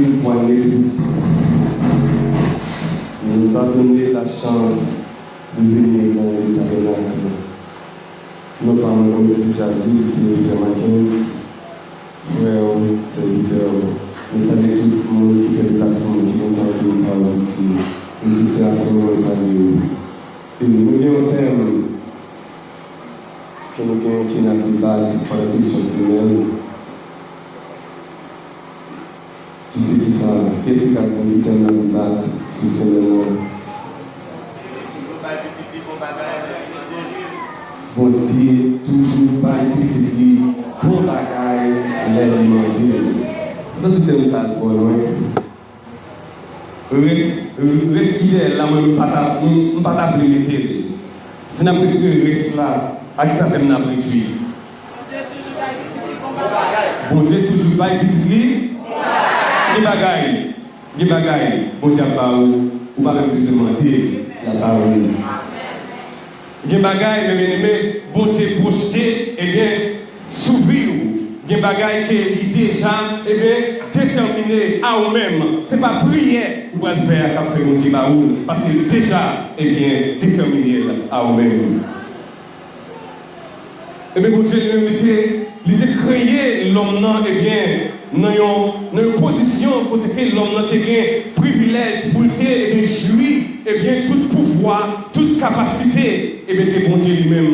une poignée de poussière. Il nous a donné la chance de venir dans le tabernacle. Nos parents ont déjà dit, c'est Jean Mackenzie, frères, serviteurs. Nous saluons tout le monde qui fait le placement, qui ont entendu parler ici. Nous sommes absolument salués. Et nous avons un terme que nous avons qui n'a plus battu pour la toute semaine. Qui c'est qui ça? Qu'est-ce qu'il y a qui n'a plus battu toute semaine? Bon Dieu, toujours pas critiquer pour bagaille, les demander. Ça c'est ça pour nous. Respirer là, je ne peux pas t'appeler. Si nous avons dit reste là, à qui ça fait nous appeler tuer? Bon Dieu, toujours pas critiquer. Des bagailles. Bon Dieu, ou pas même plus demander la parole. Des bagailles, mes bien-aimés, bon Dieu projeté, eh bien, s'ouvrir. Des bagailles qui est déjà, eh bien, déterminé à vous-même. Ce n'est pas prière ou à faire qu'à faire mon Dieu, parce que déjà, eh bien, déterminé à vous-même. Eh bien, bon Dieu, il a créé l'homme, eh bien, dans une position pour que l'homme a un privilège pour jouir, eh bien, tout pouvoir, toute capacité, eh bien, que bon Dieu lui-même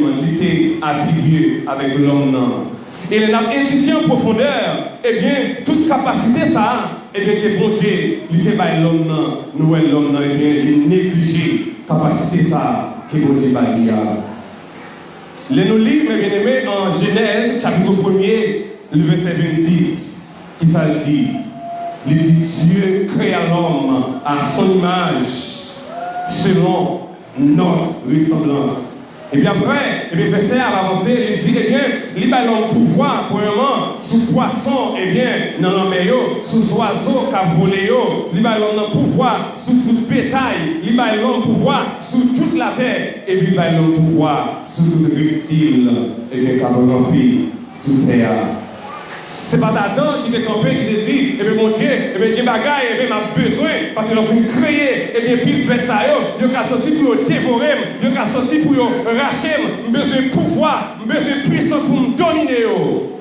l'a attribué avec l'homme. Et il a étudié en profondeur, eh bien, toute capacité, ça, eh bien, que bon Dieu l'a fait l'homme, nous, l'homme, eh bien, il négligé capacité, ça, que bon Dieu l'a fait. Les nous lisons, mes bien-aimés, en Genèse, chapitre 1er, le verset 26. Qui ça dit? Il dit Dieu créa l'homme à son image, selon notre ressemblance. Et bien après, le verset a avancé, il dit, eh bien, il a l'homme pouvoir, premièrement, sous poisson, eh bien, dans la mer, sous oiseau qui a volé, il a l'homme pouvoir sous tout bétail, il a l'homme pouvoir sous toute la terre, et puis il a l'homme pouvoir sous tout reptile, et bien, qui a rempli sous terre. C'est pas Adam qui t'est campé, qui t'a dit, eh bien mon Dieu, eh bien, il y a des bagailles, eh bien, m'a besoin, parce que l'on vous créer, eh bien, puis bête ça, il y a sorti pour dévorer, il y a sorti pour racher, besoin de pouvoir, besoin de puissance pour me dominer.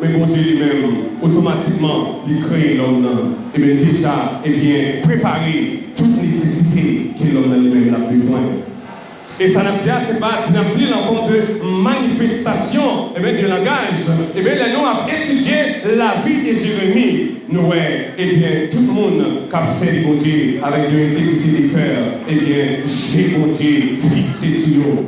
Mais mon Dieu lui-même, automatiquement, il crée l'homme, eh bien, déjà, eh bien, préparer toute nécessité que l'homme lui-même a besoin. Et ça n'a pas dit en forme de manifestation de langage. Et bien, nous avons étudié la vie de Jérémie. Nous, et bien, tout le monde qui a fait mon Dieu avec une intégrité de cœur, et bien, j'ai mon Dieu fixé sur nous.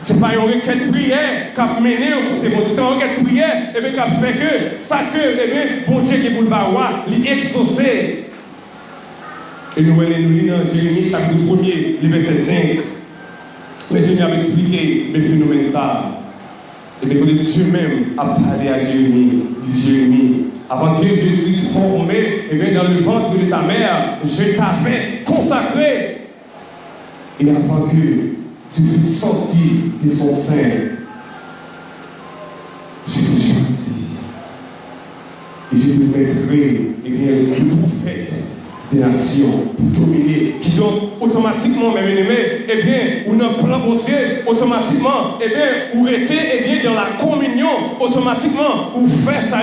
Ce n'est pas une requête prière qui a mené au côté de mon Dieu. C'est une requête prière et bien, qui a fait que ça que, et bien, bon Dieu qui est pour le barois, l'exaucer. Et nous lisons dans Jérémie, chapitre 1er, le verset 5. Mais je viens expliquer les phénomènes ça. Et bien, Dieu même a parlé à Jérémie. Avant que je t'eusse formé, et bien, dans le ventre de ta mère, je t'avais consacré. Et avant que tu fusses sorti de son sein, je te choisis. Et je te mettrai, et bien, le prophète des nations pour dominer, qui donc automatiquement, mes bien-aimés, eh bien, ou dans le plan de Dieu, automatiquement, eh bien, ou était, eh bien, dans la communion, automatiquement, ou fait ça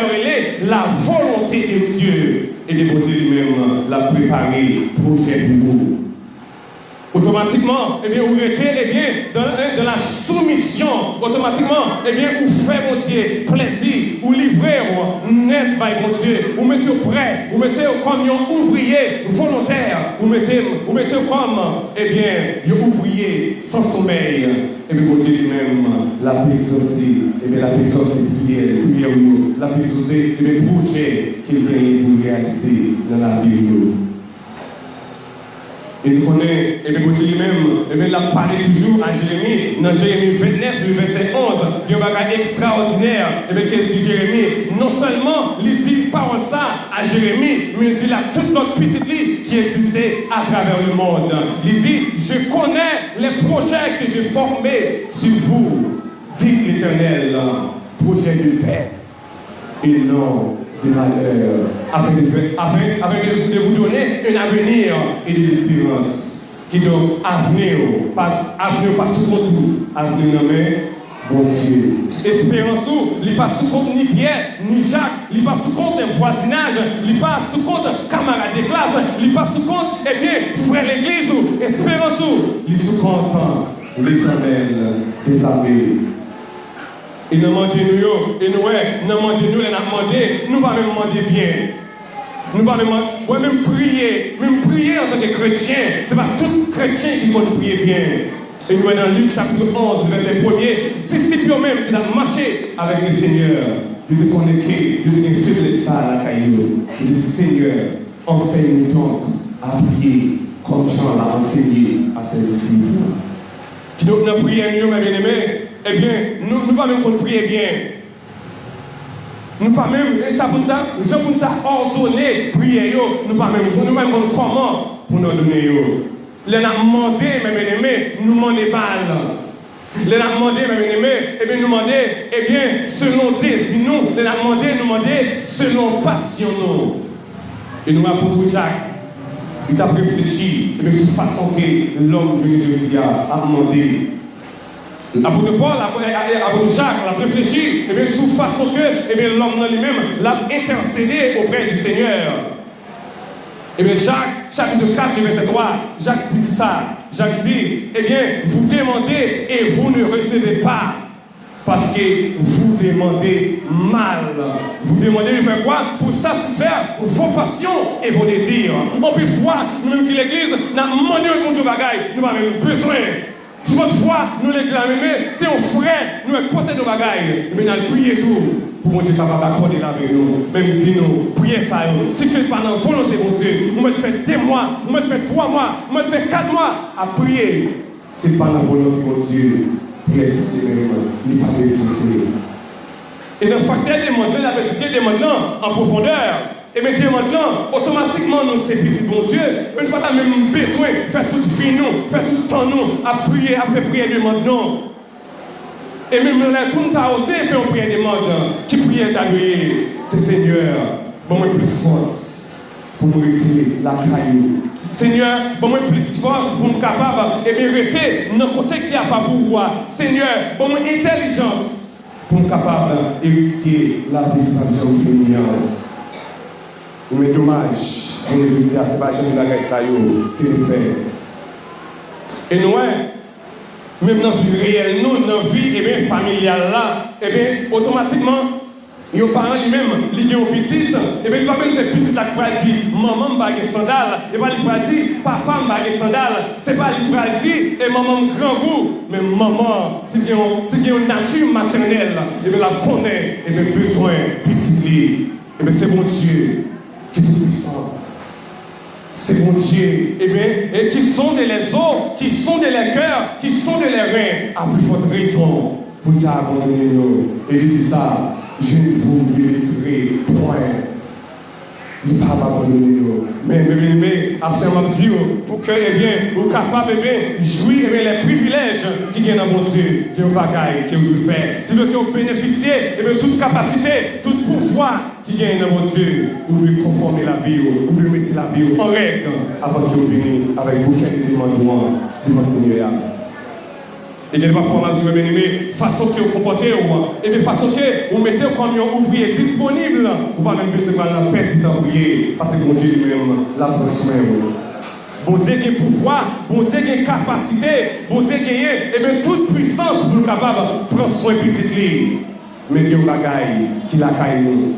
la volonté de Dieu, et de Dieu lui-même l'a préparé, projet pour vous. Automatiquement, eh bien, vous mettez, eh bien, dans la soumission, automatiquement, eh bien, vous faites, mon Dieu, plaisir, vous livrez, net, by mon Dieu, vous mettez prêt, vous mettez comme un ouvrier volontaire, vous mettez comme, eh bien, un ouvrier sans sommeil, eh bien, mon Dieu lui-même, la paix exaucée, eh bien, la paix exaucée, prière, la paix exaucée, eh bien, projet qu'il vient pour réaliser dans la vie de nous. Et nous connaissons, et bien, Dieu lui-même, et bien, il a parlé toujours à Jérémie, dans Jérémie 29, le verset 11, il y a un bagage extraordinaire, et bien, qu'elle dit Jérémie, non seulement il dit parole ça à Jérémie, mais il dit là toute notre petite vie qui existait à travers le monde. Il dit, je connais les projets que j'ai formés sur vous, dit l'Éternel, projet de paix et non de malheur, afin de vous donner un avenir et de l'espérance. Qui donc avenir, pas sous tout, avenir nommé bon Dieu. Espérance, il n'est pas sous compte ni Pierre, ni Jacques, il n'est pas sous compte un voisinage, il n'est pas sous compte camarade de classe, il n'est pas sous compte, eh bien, frère l'église, espérance, il est sous compte l'éternel des armées. Et nous demandons nous, et nous, nous demandons, nous va même demander bien. Nous va même prier en tant que chrétien. Ce n'est pas tout chrétien qui va prier bien. Et nous dans Luc chapitre 11, verset 1er, disciples même qui ont marché avec le Seigneur. Ils te connectent, ils te fait ça à la caillou. Ils disent Seigneur, enseigne-nous donc à prier comme Jean l'a enseigné à ses disciples. Qui donc nous prions, mes bien-aimés, eh bien, nous pas même prier bien. Nous pas même, et ça pour je vous ordonné prier, nous pas même comment pour nous donner. Les n'a demandé, mes bien-aimés, nous demandons mal. Les n'a demandé, mes bien-aimés, eh bien, nous demandons, eh bien, selon désir nous, les n'a demandé, nous demandons selon passion nous. Et nous, apôtre Jacques, il a réfléchi, de toute façon que l'homme de Jésus a demandé. L'apôtre Paul, l'apôtre Jacques, l'a réfléchi, et bien, sous façon que, eh bien, l'homme lui-même l'a intercédé auprès du Seigneur. Et bien, Jacques, chapitre 4, verset 3, Jacques dit ça. Jacques dit, eh bien, vous demandez et vous ne recevez pas. Parce que vous demandez mal. Vous demandez de faire quoi? Pour satisfaire vos passions et vos désirs. En plus, fois, nous-mêmes qui l'église, nous avons demandé un de bagaille, nous avons besoin. Si votre foi, nous l'examinons, c'est un frère, nous possèdons nos bagailles. Mais nous allons prier tout pour mon Dieu capable d'accorder la avec nous. Même si nous prions ça, si que par la volonté de mon Dieu, nous me fait 2 mois, nous me fait 3 mois, nous me fait 4 mois à prier. C'est par la volonté de mon Dieu. Prier, il n'est pas difficile. Et le facteur demande, la petite demande en profondeur. Et maintenant, automatiquement, nous, c'est petit bon Dieu, mais nous n'avons pas même besoin de faire toute vie, nous, faire tout le temps, nous, à prier, à faire prier demande, non. Et même là, tout le temps, osé faire une prière demande, qui prière d'agréer, c'est Seigneur, bon, moi, plus force pour nous retirer la caillou. Seigneur, bon, moi, plus force pour nous capables, et bien, rester dans le côté qui n'a pas pouvoir. Seigneur, bon, moi, intelligence pour nous capables d'hériter la vie de la vie. Mais dommage, pour nous dire, c'est pas jamais la guerre ça qui nous fait. Et nous, même dans la vie réelle, nous, dans la vie familiale là, et bien, automatiquement, les parents lui-même, ils ont petit, et bien, il va même cette petite là qui va dire, maman m'a des sandales, et pas il va dire, papa m'a des sandales, c'est pas il va dire, et maman grand goût, mais maman, c'est une nature maternelle, et bien, la connaît, et bien, besoin, petit lit, et bien, c'est mon Dieu. Qui est tout-puissant. C'est mon Dieu. Eh bien, et qui sont de les os, qui sont de les cœurs, qui sont de les reins, à plus forte raison pour t'abandonner nous. Et il dit ça, je ne vous laisserai point. Il ne va pas abandonner nous. Mais, à ce moment-là, pour que, eh bien, vous êtes capable de jouir les privilèges qui viennent dans mon Dieu, qui ont bagaille, qui ont faire. Si vous voulez bénéficier, eh bien, toute capacité, tout pouvoir qui gagne dans mon Dieu, vous lui conformer la vie, vous lui mettez la vie en règle avant que vous veniez avec beaucoup de demandes du Seigneur. Et il y a des fois, mes bien-aimés, façon que vous comportez, et bien façon que vous mettez comme un ouvrier disponible, vous ne pouvez même besoin de perdre du temps pour prier, parce que mon Dieu lui-même l'a transmis. Bon Dieu qui a pouvoir, bon Dieu qui a capacité, bon Dieu qui a, et bien toute puissance pour nous capable de prendre soin de petite ligne. Mais il y a des bagailles qui la caillent nous.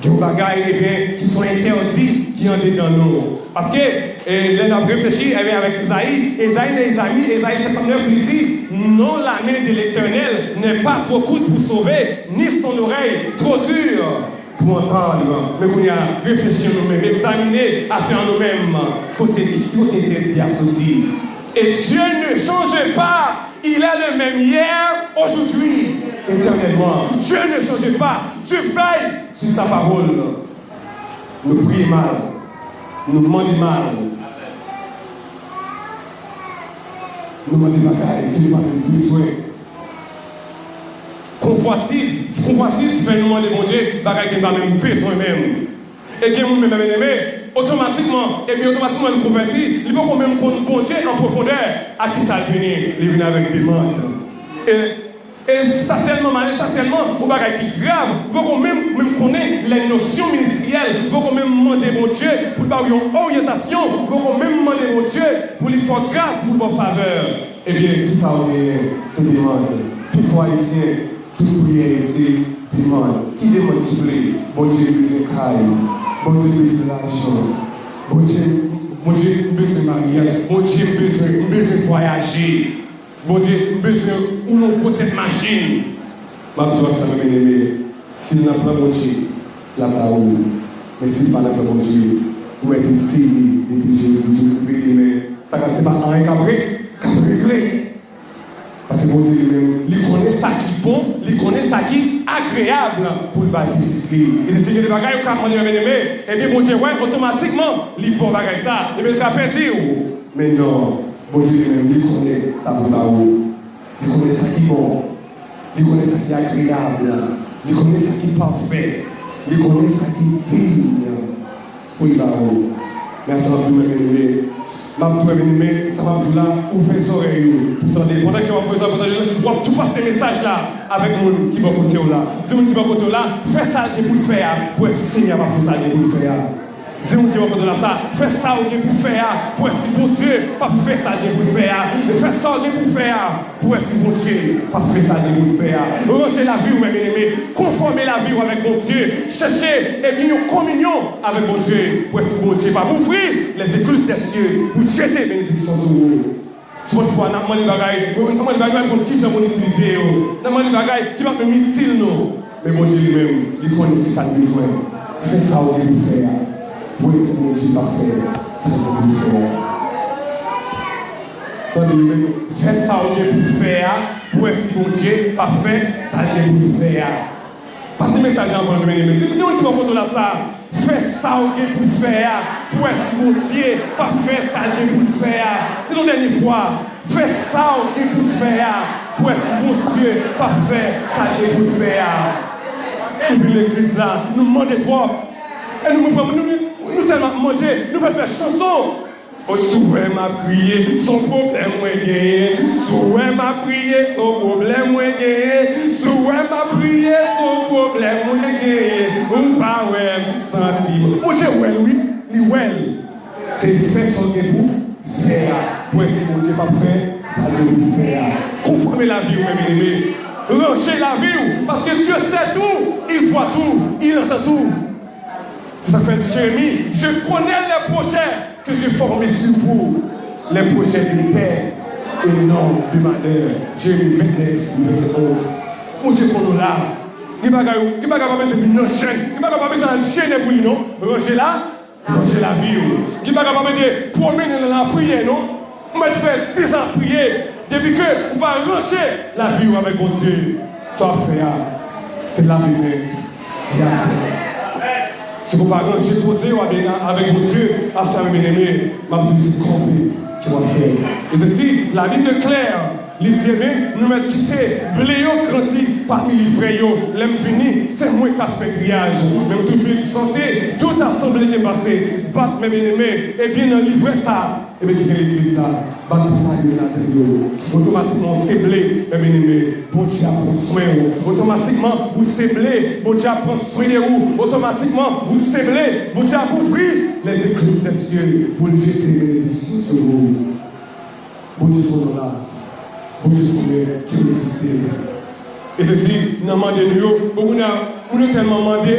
Il y a des bagailles qui sont interdits, qui en dedans nous. Parce que, l'on a réfléchi avec Isaïe, Isaïe 59, il dit, non, la main de l'Éternel n'est pas trop courte pour sauver, ni son oreille trop dure pour entendre. Mais vous y a réfléchi nous-mêmes, examiner à faire nous-mêmes, côté interdit à sortir. Et Dieu ne change pas, il est le même hier, aujourd'hui, éternellement. Dieu ne change pas, Dieu veille sur sa parole. Nous prions mal. Nous demandons mal. Nous demandons bagaille qui nous a besoin. convoitise fait nous demander mon Dieu, bagaille qui va même besoin même. Et qui nous même aimé, automatiquement, et bien automatiquement nous convertit, il faut même qu'on bon Dieu en profondeur à qui ça venir, il vient avec des demandes. Et ça tellement mal, ça tellement, on va qui grave, on même connaître les notions ministérielles, on même demander mon Dieu pour avoir une orientation, on même demander mon Dieu pour lui faire grâce pour votre faveur. Eh bien, qui ça on est, c'est demande. Tout foi ici, toute prière ici, demande. Qui demande s'il vous plaît? Bon Dieu, besoin de caille, bon Dieu, besoin de l'argent, bon Dieu, besoin de mariage, bon Dieu, besoin de voyager. Bon Dieu, besoin ou non côté de machine. Ma besoin ça me aimé. S'il n'a pas bon Dieu, la parole. Mais s'il n'a pas bon Dieu, où est ici depuis Jésus, ça c'est pas un cabré clé. Parce que bon Dieu lui-même, il connaît ça qui est bon, il connaît ça qui est agréable pour le baptême. Et c'est ce que les bagages au camp de aimé. Et bien bon Dieu, ouais, automatiquement, il peut bagager ça. Et bien ça fait dire. Mais non. Bon Dieu lui-même, il connaît ça pour la roue. Il connaît ça qui est bon. Il connaît ça qui est agréable. Il connaît ça qui est parfait. Il connaît ça qui est digne pour la roue. Merci à vous, mes amis. Ma bien-aimée, ça va vous là, ouvrez les oreilles. Attendez, pendant que vous avez tout passer ces messages là avec nous qui va côté là. Dis-moi qui va côté là, fais ça pour le faire, pour que le Seigneur va faire ça pour le faire. Dis-moi qui va côté là, ça, fais ça pour le faire, pour que bon Dieu pas faire ça pour le faire. Fais ça pour le faire, pour que bon Dieu pas faire ça pour le faire. Rangez la vie, mes bien-aimés, conformez la vie avec mon Dieu. Cherchez et bien une communion avec mon Dieu, pour que bon Dieu va ouvrir les écluses des cieux pour jeter bénédiction sur vous. Si votre foi n'a pas de bagaille, pour qui j'ai utilisé, n'a pas de bagaille qui va me utile nous. Mais mon Dieu lui-même, il connaît qui ça lui besoin. Fais ça au lieu de faire. Pour que mon Dieu va faire, ça lui faire. Attendez, fais ça au lieu de faire. Pour que mon Dieu va faire, ça lui faire. Passez le message en bon mais si vous qui va contrôler ça, fais ça au lieu de faire. Pour que mon Dieu va faire, ça lui faire. C'est la dernière fois. Fais ça au lieu de faire. Pour que mon Dieu va faire, ça lui faire. Et puis l'église là, nous demandons trop. Et nous tellement demandé, nous faisons faire chanson. Oh, souhait m'a prié, son problème m'a gagné. Souhait m'a prié, son problème m'a gagné. Souhait m'a prié, son problème m'a gagné. Ou pas, ouais, sentiment. Moi, j'ai ouais, oui, oui, c'est faire son debout, faire. Pour si mon Dieu pas prêt, ça doit faire. Conformer la vie, mes aimés. Ranger la vie, parce que Dieu sait tout, il voit tout, il entend tout. Ça fait Jérémie, je connais les projets que j'ai formés sur vous, les projets de paix et non de malheur. Jérémie 29, verset 11. Mon Dieu, qu'on est là. Il ne va pas mettre une chaîne, il ne va pas mettre une chaîne pour lui, non? Ranger là, ranger la vie. Il ne va pas mettre promener dans la prière, non? On va faire 10 ans prier, depuis que on va ranger la vie avec mon Dieu. Soit fait, c'est la vérité. C'est la vérité. Si vous parlez, j'ai posé avec mon Dieu, à ce bien-aimé, ma petite compte qui va faire. Et ceci, la Bible claire, les aimés, nous mettons quitté, bléo grandi parmi les vrais, l'aime fini, c'est moi qui a fait grillage. Même toujours santé, toute assemblée qui est passée, battre mes bien-aimés, et bien dans livrer ça, et bien quitter l'église là, battre tout à automatiquement, c'est blé, mes bien-aimés, bon Dieu prend soin, automatiquement, vous c'est blé, bon Dieu prend soin de vous, automatiquement, vous c'est blé, bon Dieu ouvrir les écluses des cieux pour jeter les bénédictions sur vous. Bon Dieu pour là. Bon Dieu qui existe. Et ceci, nous avons demandé, nous avons tellement demandé,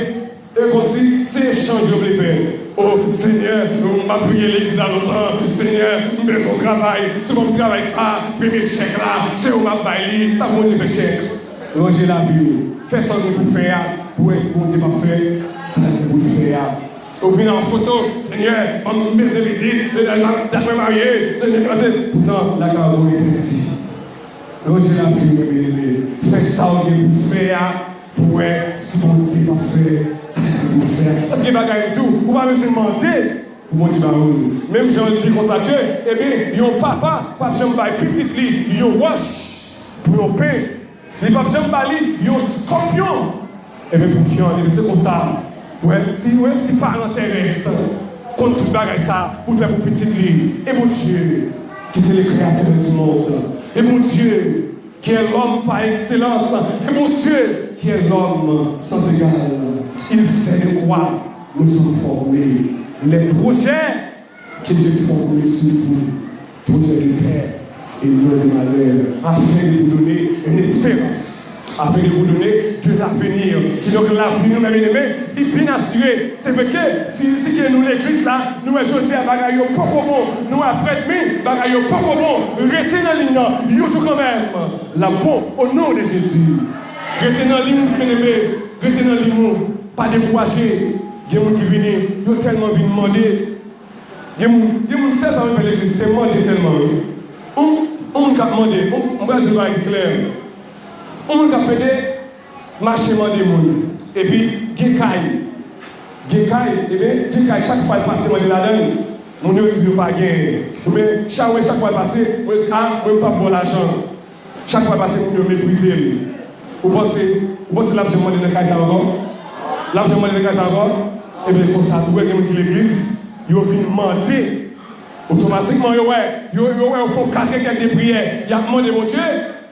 et comme si c'est échange que je faire. Oh Seigneur, on m'a prié l'église à longtemps. Seigneur, nous avons travail. Si on travaille pas, premier chèque là, c'est où m'a baillé, ça mon Dieu fait chèque. Ranger la vie, fais ça pour faire, pour est-ce que mon Dieu va faire, ça pour faire. Au final, en photo, Seigneur, on me dit, l'argent d'après marié, Seigneur, pourtant, la carrière est ici. Ranger la vie, mes bien-aimés, fais ça au lieu de faire, pour être si mon Dieu va faire, ça va faire. Parce que les bagages tout, on va me demander pour mon Dieu va même j'en dis comme ça que, eh bien, yon papa, pas de jambe petit lit, yon wash pour yon pain. Les papes Jean Bali, ils ont un scorpion. Et bien, pour fier, c'est comme ça. Ouais, si parents terrestres, contre tout bagage ça, pour faire pour petit lit. Et mon Dieu, qui est le créateur du monde. Et mon Dieu, qui est l'homme par excellence. Et mon Dieu, qui est l'homme sans égal. Il sait de quoi nous sommes formés. Les projets que j'ai formés sur vous, projets de paix et non de malheur, afin de vous donner une espérance. Afin de vous donner de l'avenir. Qui donc l'avenir, nous aimés, il est bien assuré. C'est vrai que si nous l'église là, nous avons choisi à bagaille au pas bon, nous après demi, bagaille au pas bon, restez dans la ligne, nous quand même la bombe au nom de Jésus. Restez dans la ligne, bien aimé, restez dans la ligne, pas décourager. Il y a des gens qui viennent, ils ont tellement envie de demander. Il y a des gens qui savent avec l'église, c'est demander seulement. On va demander, on va dire clair. On va appeler marché des gens. Et puis, Gékaï, chaque fois qu'il passe dans la donne, on ne dit pas gagner. Mais chaque fois qu'il passe, on dit ah, on ne pas bon l'argent. Chaque fois qu'il passe, on mépriser. Vous pensez l'argent de l'église encore? L'argent de l'église encore? Et bien, comme ça, vous voyez que l'église, ils vont demander. Automatiquement, ils font 4 quelques de prières. Il y a demandé mon Dieu.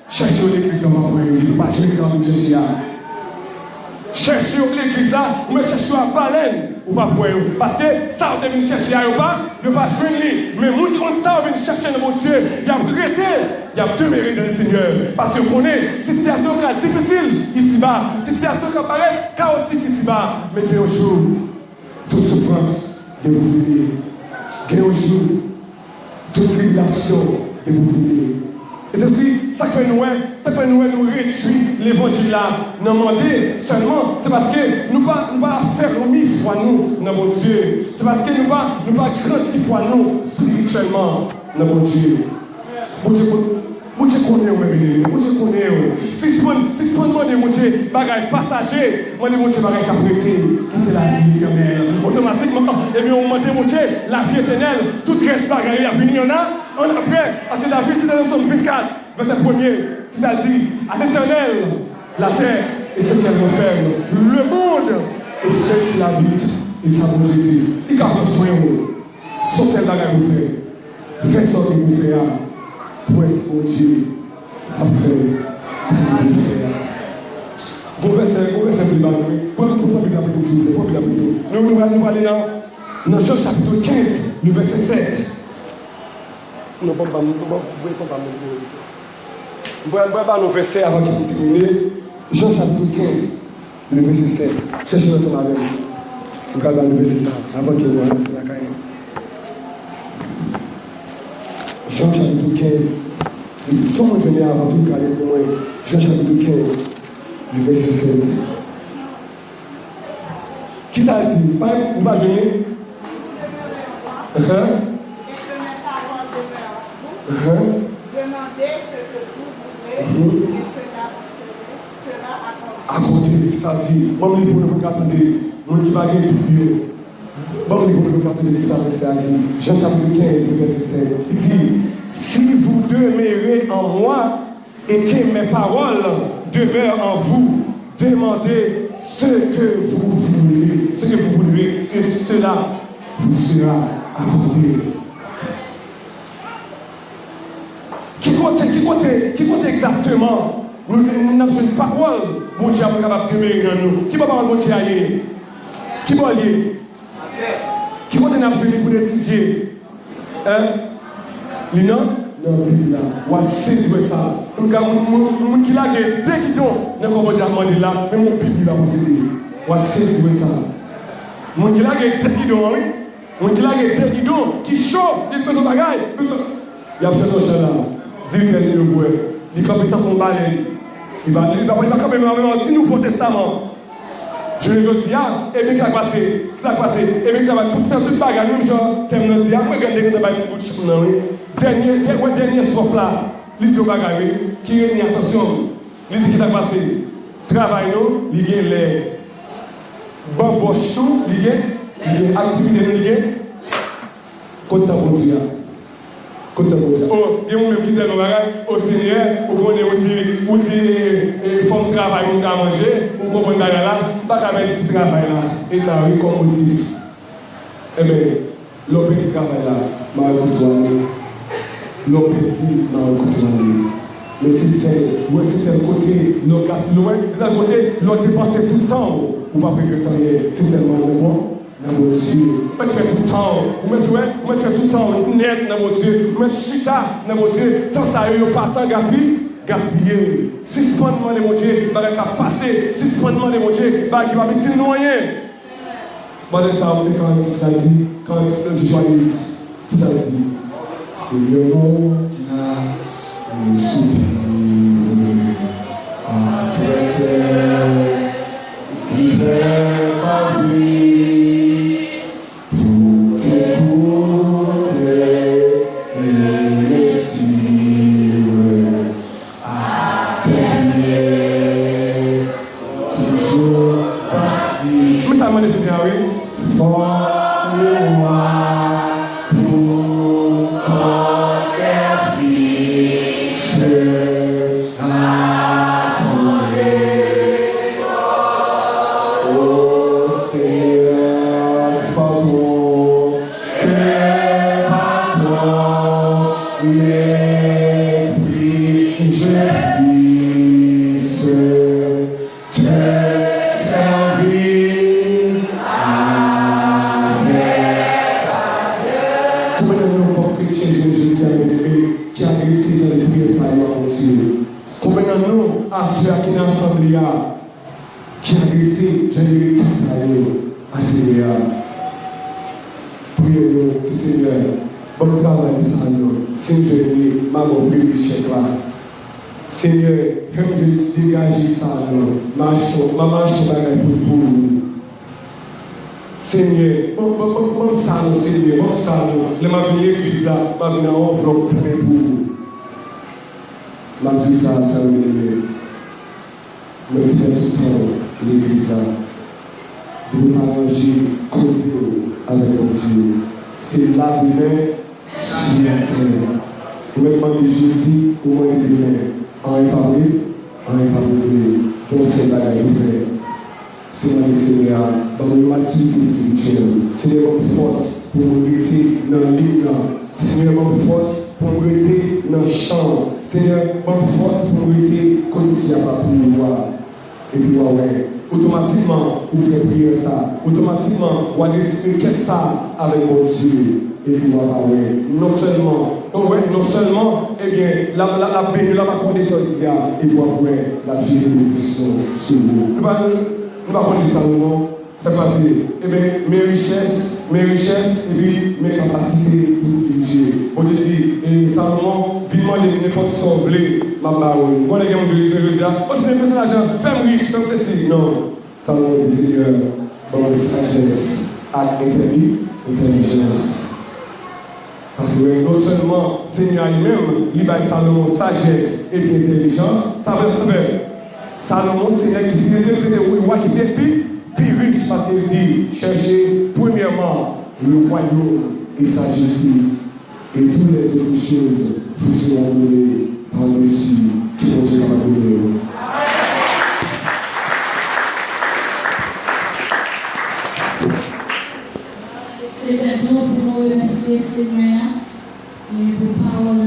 Cherchez l'église, on va pas chercher. Cherchez l'église, ou cherchez à baleine, ou pas pour eux. Parce que ça, on vient chercher à eux, ne pas jouer lui. Mais nous, on vient chercher mon Dieu. Il y a arrêté, il y a demeuré dans le Seigneur. Parce que qu'on est situation difficile ici-bas, situation qui paraît chaotique ici-bas. Mais qu'il y a un jour, toute souffrance de vous brûler. Qu'il y a un jour, toute tribulation de vous brûler. Et ceci, ça fait nous réduire l'évangile là. Nous demander seulement, c'est parce que nous ne pas faire mille fois nous dans mon Dieu. C'est parce que nous ne pas grandir fois nous spirituellement dans mon Dieu. Mon Dieu connaît même, mon Dieu connaît. Si je demande mon Dieu, bagaille partagé, mon Dieu bagaille caprété, qui c'est la vie éternelle. Automatiquement, et bien on demande mon Dieu, la vie éternelle, tout reste bagaille, la vie il y en a, on a prêt, parce que la vie c'est dans le Somme 24, verset 1er, c'est-à-dire à l'éternel, la terre et ce qu'elle renferme, le monde et ceux qui l'habitent, et sa volonté. Il y a besoin de vous, sauf celle bagaille vous fait, faites ce que vous faites. Pour mon Dieu, après, ça va le faire. Bon verset plus bas, nous allons aller dans Jean chapitre 15, le verset 7. Nous ne pouvons pas nous verset avant qu'il termine. Jean chapitre 15, le verset 7. Cherchez-le sur la veille. Nous allons le verset 7 avant qu'il rentre dans la caille. Jean chapitre 15. Nous sommes venus avant tout car pour moi. Jean chapitre 15, du verset 7. Qui ça dit? On va venir. Demandez ce que vous voulez et cela sera accordé. C'est ça dit. Bon, les pour nous attendre. Nous qui va gagner tout mieux. Bon, les pour nous attendre. C'est ça dit. Jean chapitre 15, verset 7. Il dit. Si vous demeurez en moi et que mes paroles demeurent en vous, demandez ce que vous voulez, et cela vous sera accordé. Qui compte exactement? Nous avons une parole, mon Dieu est capable de demeurer dans nous. Qui va parler mon Dieu aller? Qui va aller? Qui compte nous avons pour étudier? Lina, non, Bible là, on va saisir ça. Mon qui l'a dès qu'il donne, ne comment j'ai demandé là, mais mon Bible là, on va saisir ça. Mon qui l'a dès qu'il donne, oui. Mon qui l'a dès qu'il donne, qui chaud, il fait son bagage. Il y a fait un chat là, dis qu'il est le bois, il est compétent pour balai. Il va quand même avoir un Nouveau Testament. Je le dis, et bien, ça va passer, et bien, ça va tout le temps, tout le bagage, même genre, t'aimes le dire, moi, regardez quand on va dernier strophe là, l'idée bagage, qui est attention, l'idée qui s'est passé, travail nous, il y a les bamboches tout, il y a activité nous, il y a content pour Dieu. Côté bon Dieu. Oh, il y a un même qui dit au Seigneur, ou qu'on dit, femme travail, on a manger, ou qu'on va là, pas qu'à mettre ce travail là. Et ça, oui, comme on dit. Eh bien, le petit travail là, m'a écouté. Le petit m'a écouté. Mais si c'est le côté, le gars, loin, c'est le côté, l'autre dépassé tout le temps, ou pas préparer, c'est seulement le bon. Dans mon Dieu, on fait tout le temps, on fait tout le temps, net dans mon Dieu, on chita dans mon Dieu, tant ça y est, pas tant gaspiller. Suspendement de mon Dieu, il va passer, suspendement de mon Dieu, il va mettre noyer. Voilà ça, on est quand ça dit, quand c'est joyeux, ça dit, c'est le mot qui a un soupir à Seigneur, fais-moi dégager ça, marche ton bagage pour nous. Seigneur, bon salon, Seigneur, bon salon. Le m'a venu l'église là, m'a venu en enveloppe plein pour nous. M'a dit ça, ça veut dire. Me dit tout le temps, l'église là. De nous arranger, causer avec Dieu. C'est la vie sur la terre. Vous me demandez jeudi, ou moi demain. En épargné, pour ces bagages ouverts. Seigneur, Seigneur, dans le maturité spirituelle, Seigneur, bonne force pour nous lutter dans le livre, Seigneur, bonne force pour nous lutter dans le champ, Seigneur, bonne force pour nous lutter quand il n'y a pas pour nous voir. Et puis, ouais, automatiquement, vous faites prier ça, automatiquement, vous allez expliquer ça avec votre Dieu. Et puis, ouais, non seulement, eh bien, la bénédiction, la condition, et puis, ouais, la bénédiction sur vous. Nous allons prendre ça, c'est passé. Eh bien, mes richesses, et puis mes capacités pour diriger. Bon, je dis, et Salomon, vivement les n'importe sauver ma baronne. Moi, les gars, je dis, oh, c'est un personnage, femme riche, comme ceci. Non. Salomon dit, Seigneur, dans la sagesse, intelligence. Parce que non seulement Seigneur lui-même, il va Salomon sagesse et intelligence, ça veut dire Salomon, Seigneur, qui disait c'était le roi qui était plus riche parce qu'il dit chercher premièrement le royaume et sa justice et toutes les autres choses vous seront données par-dessus qui vont Dieu va donner. C'est un don pour nous remercier Seigneur et pour parole,